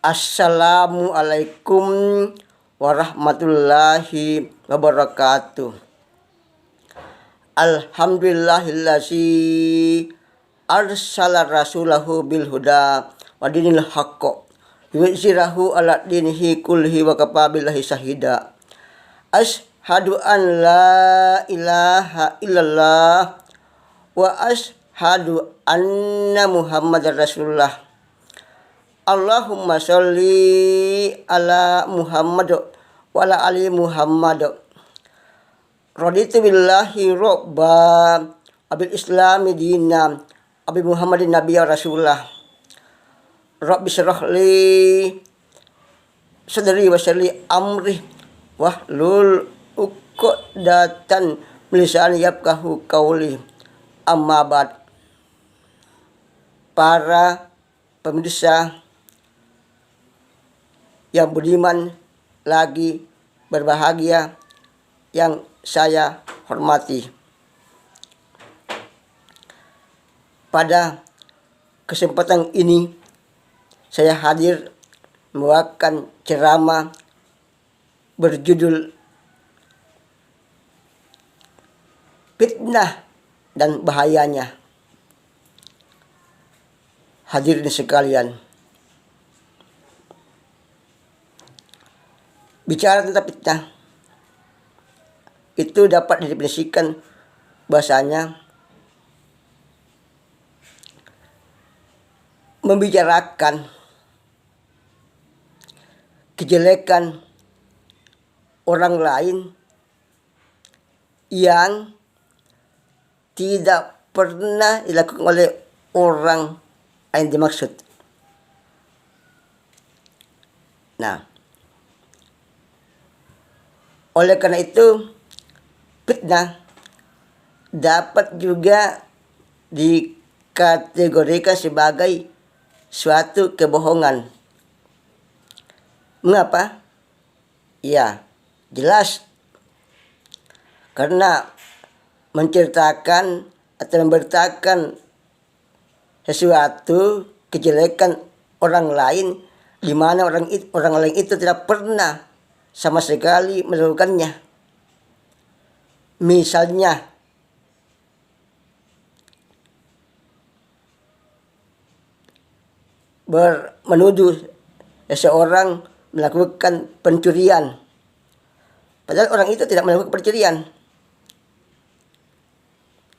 Assalamualaikum warahmatullahi wabarakatuh. Alhamdulillahillazi arsala rasulahu bil huda wa dinil haqq yuzhirahu ala dinihi kullihi wa kafa billahi syahida. Asyhadu an la ilaha illallah wa asyhadu anna muhammadar rasulullah. Allahumma sholli ala Muhammad wa ala ali Muhammad. Raditu billahi robba abil islami dina abi Muhammadin nabiyya rasulullah. Rabbi syrah li sadri wa syrli amri wahlul uqdatan min lisani yafqahu qawli. Amma ba'd. Para pemirsa yang budiman lagi berbahagia yang saya hormati, pada kesempatan ini saya hadir membawakan ceramah berjudul Fitnah dan Bahayanya. Hadirin sekalian, bicara tentang fitnah itu dapat didefinisikan bahasanya membicarakan kejelekan orang lain yang tidak pernah dilakukan oleh orang yang dimaksud. Nah, oleh karena itu, fitnah dapat juga dikategorikan sebagai suatu kebohongan. Mengapa? Ya, jelas. Karena menceritakan atau memberitakan sesuatu kejelekan orang lain di mana orang lain itu tidak pernah sama sekali melakukannya. Misalnya, menuduh seseorang melakukan pencurian, padahal orang itu tidak melakukan pencurian.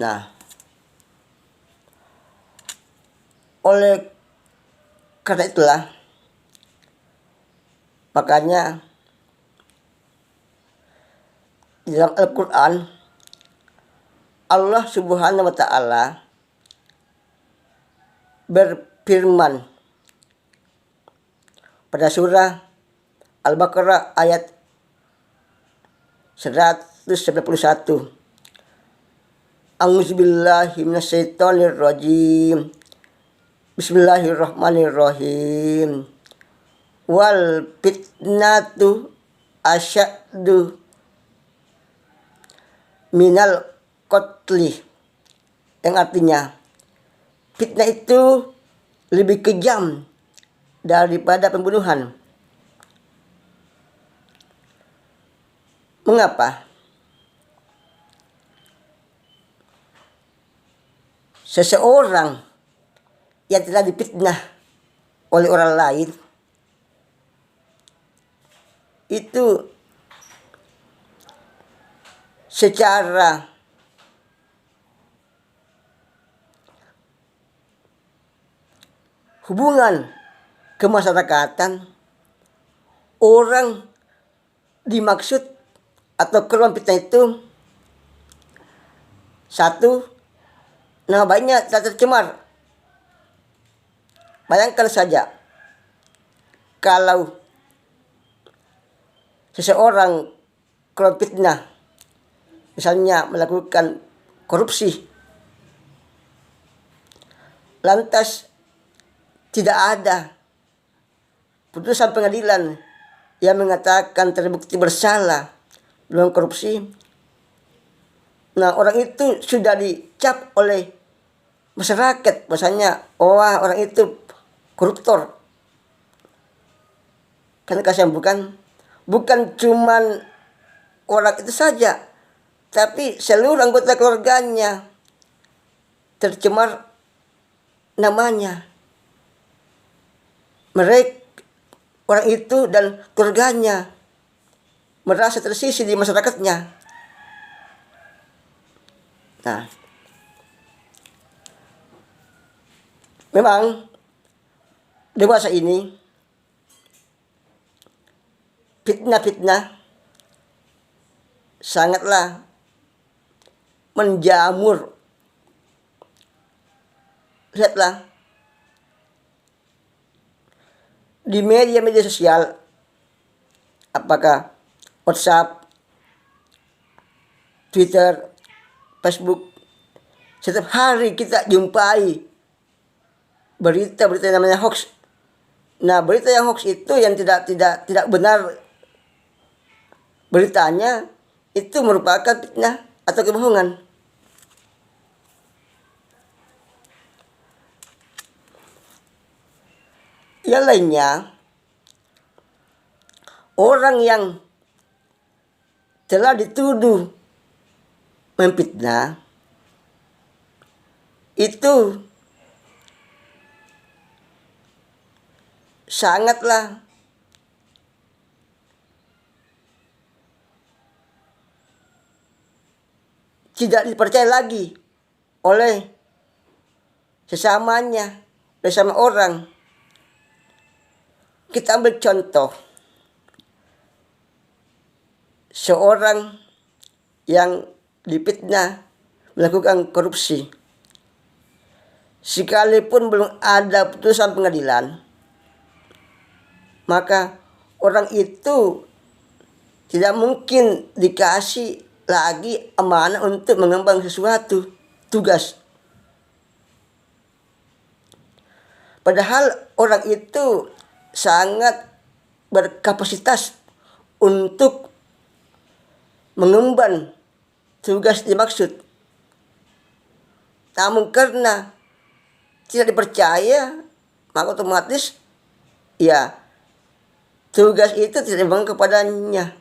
Nah, oleh karena itulah, makanya di dalam Al-Quran Allah Subhanahu wa Ta'ala berfirman pada surah Al-Baqarah ayat 191. A'udzubillahi minasyaitonirrajim. Bismillahirrahmanirrahim. Wal fitnatu asyaddu minal qatli, yang artinya fitnah itu lebih kejam daripada pembunuhan. Mengapa? Seseorang yang telah difitnah oleh orang lain itu secara hubungan kemasyarakatan, orang dimaksud atau korban fitnah itu satu, nama baiknya tak tercemar. Bayangkan saja kalau seseorang korban fitnah misalnya melakukan korupsi, lantas tidak ada putusan pengadilan yang mengatakan terbukti bersalah dalam korupsi. Nah, orang itu sudah dicap oleh masyarakat bahasanya, wah orang itu koruptor. Karena kasihan bukan cuman orang itu saja, tapi seluruh anggota keluarganya tercemar namanya. Mereka, orang itu dan keluarganya merasa tersisih di masyarakatnya. Nah, memang dewasa ini fitnah-fitnah sangatlah menjamur. Lihatlah di media-media sosial, apakah WhatsApp, Twitter, Facebook, setiap hari kita jumpai berita-berita namanya hoax. Nah, berita yang hoax itu yang tidak benar beritanya itu merupakan fitnah atau kebohongan. Yang lainnya, orang yang telah dituduh memfitnah itu sangatlah tidak dipercaya lagi oleh sesamanya, bersama orang. Kita ambil contoh seorang yang difitnah melakukan korupsi, sekalipun belum ada putusan pengadilan, maka orang itu tidak mungkin dikasih lagi amanah untuk mengembang sesuatu tugas. Padahal orang itu sangat berkapasitas untuk mengemban tugas dimaksud. Namun karena tidak dipercaya, maka otomatis ya tugas itu tidak diberikan kepadanya.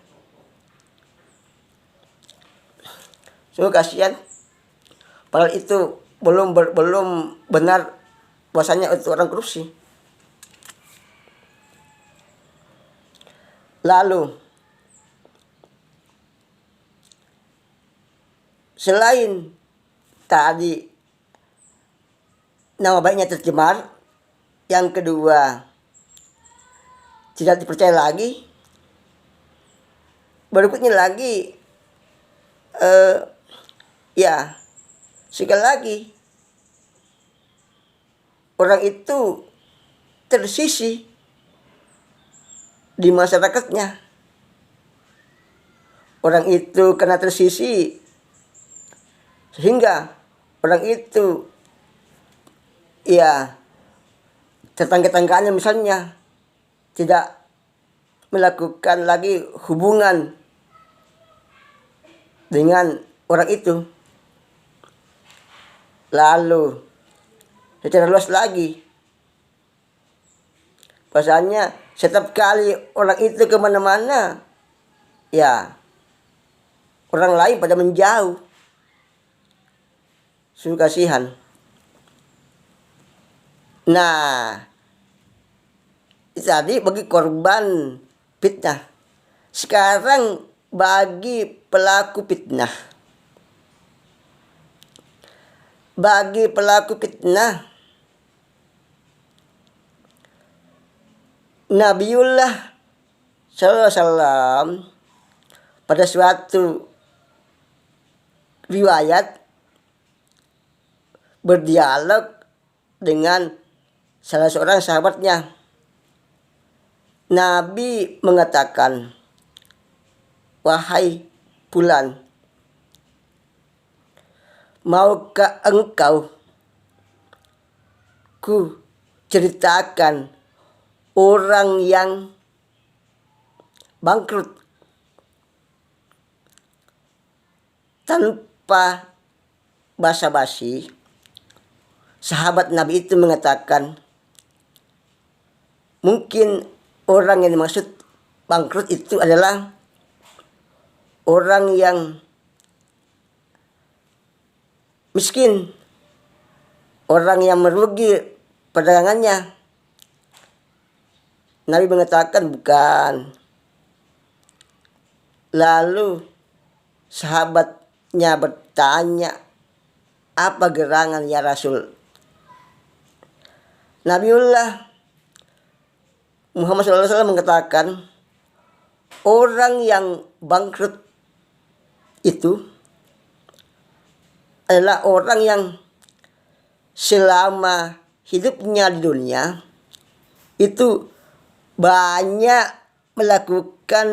Sungguh kasihan. Padahal itu belum benar bahwasanya itu orang korupsi. Lalu selain tadi nama baiknya tercemar, yang kedua tidak dipercaya lagi, berikutnya lagi ya sekali lagi orang itu tersisih di masyarakatnya. Orang itu karena tersisih sehingga orang itu ya tetangga-tangganya misalnya tidak melakukan lagi hubungan dengan orang itu. Lalu secara luas lagi, bahasanya setiap kali orang itu kemana-mana, ya orang lain pada menjauh. Sungguh kasihan. Nah, itu tadi bagi korban fitnah. Sekarang bagi pelaku fitnah. Bagi pelaku fitnah, Nabiullah sallallahu alaihi wasallam pada suatu riwayat berdialog dengan salah seorang sahabatnya. Nabi mengatakan, "Wahai Fulan, maukah engkau ku ceritakan orang yang bangkrut?" Tanpa basa-basi, sahabat Nabi itu mengatakan, "Mungkin orang yang dimaksud bangkrut itu adalah orang yang miskin, orang yang merugi perdagangannya. Nabi mengatakan bukan. Lalu sahabatnya bertanya, apa gerangan ya Rasul? Nabiullah Muhammad SAW mengatakan, orang yang bangkrut itu adalah orang yang selama hidupnya di dunia itu banyak melakukan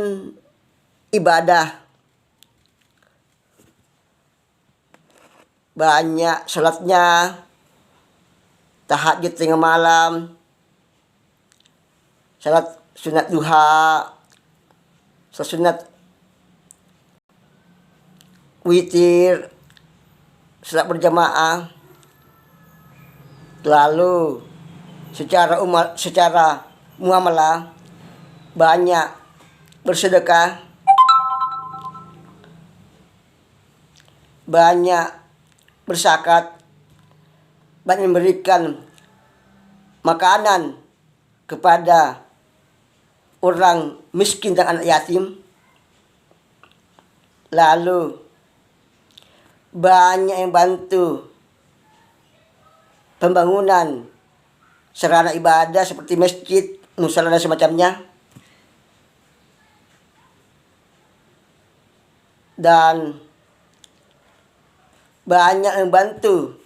ibadah, banyak sholatnya, tahajud tengah malam, salat sunat duha, salat sunat witir, salat berjamaah. Lalu secara muamalah banyak bersedekah, banyak berzakat, banyak memberikan makanan kepada orang miskin dan anak yatim. Lalu banyak yang bantu pembangunan sarana ibadah seperti masjid, musala dan semacamnya. Dan banyak yang bantu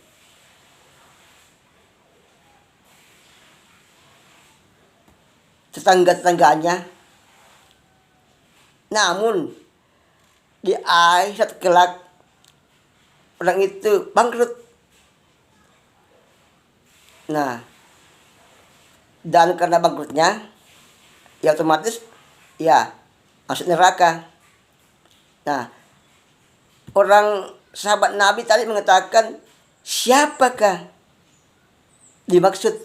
tetangga-tetangganya. Namun di akhir kelak orang itu bangkrut. Nah, dan karena bangkrutnya ya otomatis ya masuk neraka. Nah, orang sahabat Nabi tadi mengatakan, siapakah dimaksud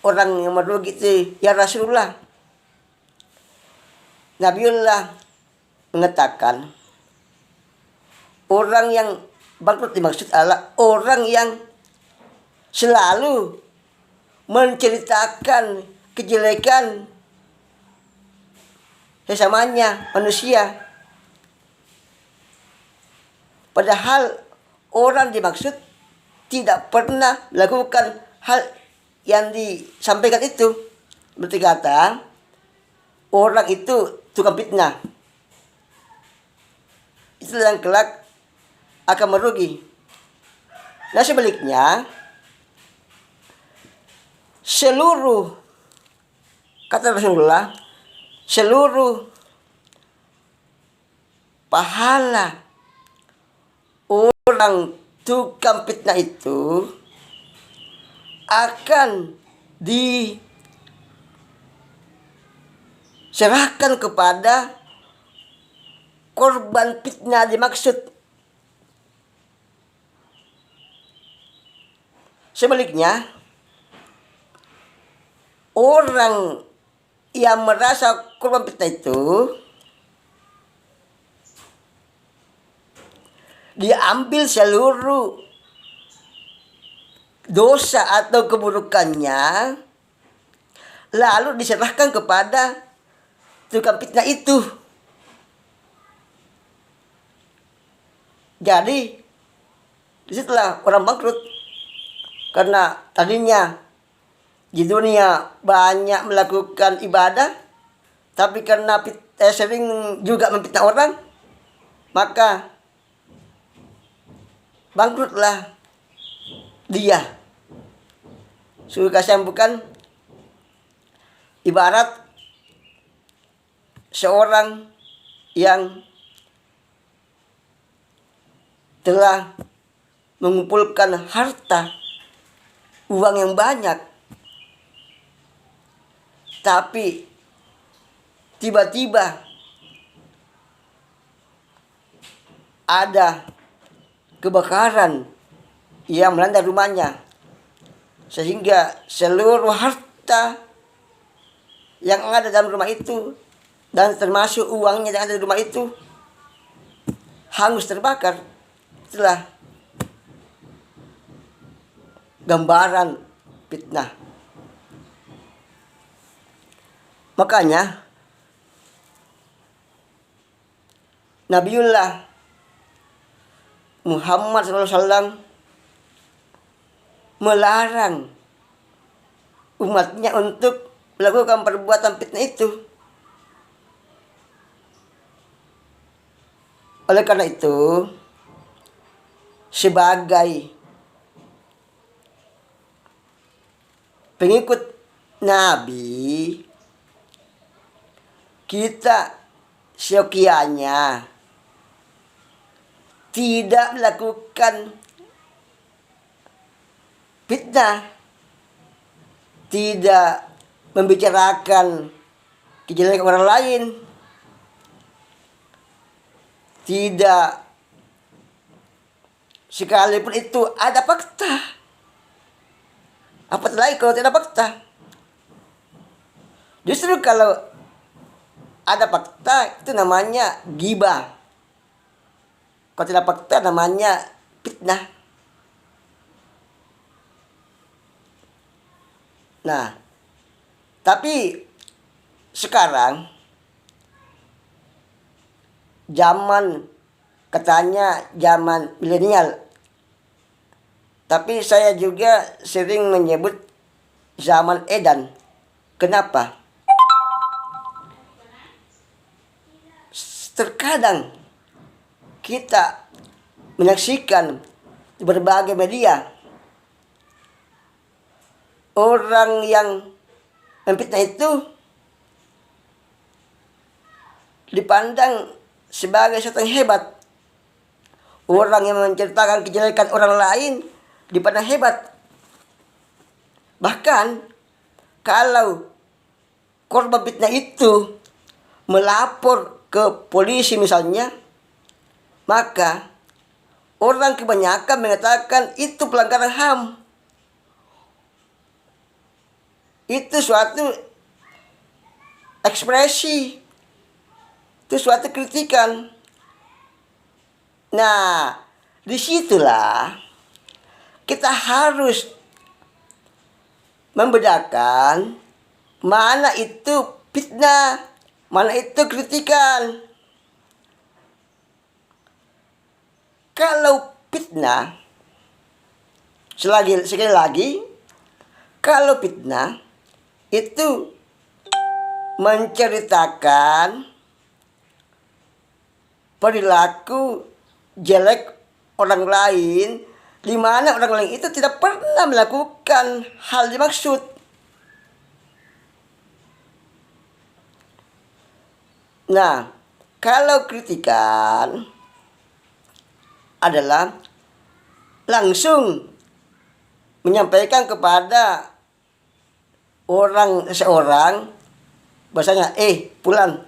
orang yang merugi itu ya Rasulullah? Nabiullah mengatakan, orang yang bangkrut dimaksud adalah orang yang selalu menceritakan kejelekan sesamanya manusia. Padahal orang dimaksud tidak pernah melakukan hal yang disampaikan itu. Berarti kata, orang itu tukang fitnah. Itulah yang kelak akan merugi. Nah sebaliknya, seluruh, kata Rasulullah, seluruh pahala orang tukang fitnah itu akan diserahkan kepada korban fitnah dimaksud. Sebaliknya, orang yang merasa korban fitnah itu diambil seluruh dosa atau keburukannya, lalu diserahkan kepada tukang fitnah itu. Jadi disitulah orang bangkrut, karena tadinya di dunia banyak melakukan ibadah, tapi karena sering juga memfitnah orang, maka bangkrutlah dia. Sudah saya bukan ibarat seorang yang telah mengumpulkan harta, uang yang banyak, tapi tiba-tiba ada kebakaran yang melanda rumahnya, sehingga seluruh harta yang ada dalam rumah itu, dan termasuk uangnya yang ada di rumah itu, hangus terbakar. Itulah gambaran fitnah. Makanya Nabiullah Muhammad SAW melarang umatnya untuk melakukan perbuatan fitnah itu. Oleh karena itu, sebagai pengikut Nabi, kita seyogianya tidak melakukan fitnah, tidak membicarakan kejelekan orang lain, tidak sekalipun itu ada fakta. Apalagi kalau tidak fakta. Justru kalau ada fakta itu namanya ghibah. Kalau tidak fakta namanya fitnah. Nah, tapi sekarang zaman katanya zaman milenial. Tapi saya juga sering menyebut zaman edan. Kenapa? Terkadang kita menyaksikan di berbagai media orang yang memfitnah itu dipandang sebagai sesuatu yang hebat. Orang yang menceritakan kejelekan orang lain dipandang hebat. Bahkan kalau korban fitnah itu melapor ke polisi misalnya, maka orang kebanyakan mengatakan itu pelanggaran HAM. Itu suatu ekspresi, itu suatu kritikan. Nah, disitulah kita harus membedakan mana itu fitnah, mana itu kritikan. Kalau fitnah, sekali lagi, kalau fitnah itu menceritakan perilaku jelek orang lain, di mana orang lain itu tidak pernah melakukan hal dimaksud. Nah, kalau kritikan adalah langsung menyampaikan kepada seorang, bahasanya, Fulan,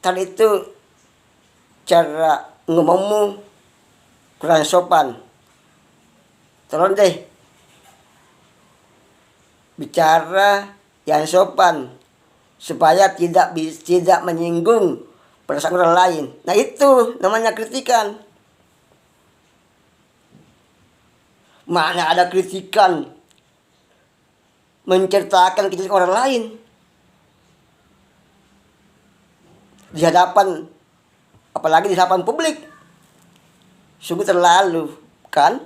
tadi itu cara ngomongmu kurang sopan. Tolong deh bicara yang sopan supaya tidak menyinggung perasaan orang lain. Nah, itu namanya kritikan. Mana ada kritikan menceritakan kejelekan orang lain di hadapan, apalagi di hadapan publik. Sungguh terlalu, kan?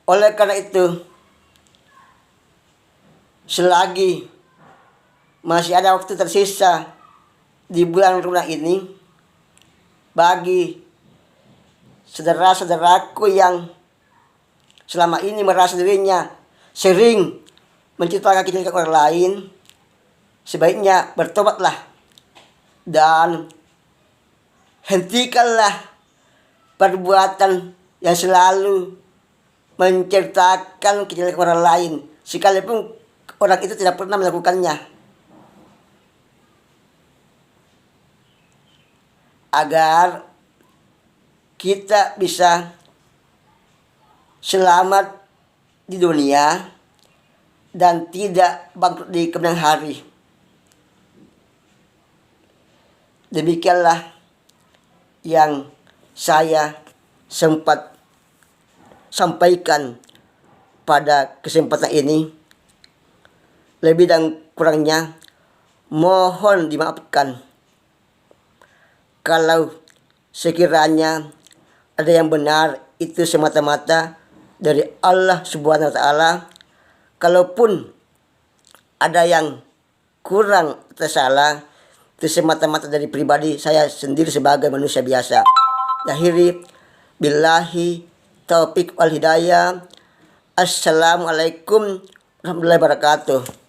Oleh karena itu, selagi masih ada waktu tersisa di bulan Ramadan ini, bagi saudara-saudaraku yang selama ini merasa dirinya sering menceritakan kejelekan orang lain, sebaiknya bertobatlah dan hentikanlah perbuatan yang selalu menceritakan kejelekan orang lain, sekalipun orang itu tidak pernah melakukannya. Agar kita bisa selamat di dunia dan tidak bangkrut di kemudian hari. Demikianlah yang saya sempat sampaikan pada kesempatan ini. Lebih dan kurangnya mohon dimaafkan kalau sekiranya ada yang benar itu semata-mata dari Allah Subhanahu wa taala. Kalaupun ada yang kurang atau salah, itu semata-mata dari pribadi saya sendiri sebagai manusia biasa. Akhiri billahi taufik wal hidayah. Assalamualaikum warahmatullahi wabarakatuh.